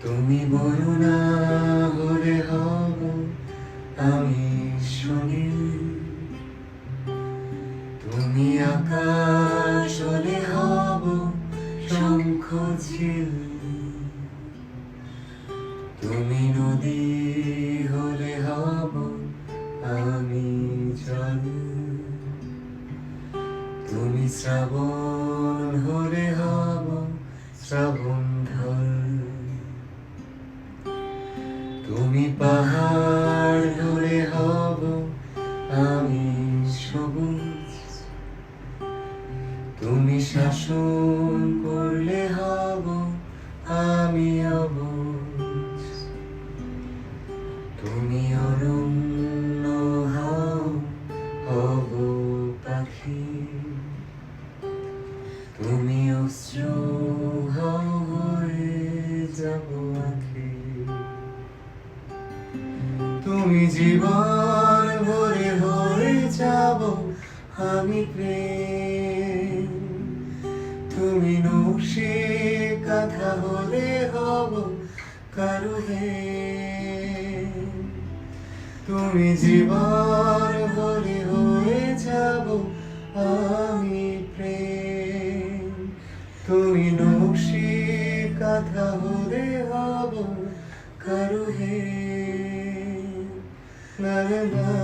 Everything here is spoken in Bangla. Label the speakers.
Speaker 1: তুমি বলো না হলে হব আমি শনি, তুমি আকাশ হলে হব শঙ্খ ঝিল, তুমি নদী হলে হব আমি জল, তুমি শ্রাবণ হলে হব শ্রাবণ ঢল, তুমি পাহাড় হলে হব আমি সবুজ, তুমি শাসন করলে হব আমি অবুঝ, তুমি অরণ্য হও হব পাখি, তুমি অশ্রু হও হয়ে যাব আঁখি, তুমি জীবন ভরে হয়ে যাব আমি প্রেম, তুমি নকশি কাঁথা হলে হব কারো হেম, তুমি জীবন ভরে হয়ে যাব আমি প্রেম, তুমি নকশি কাঁথা হলে হব কারো হেম, la la la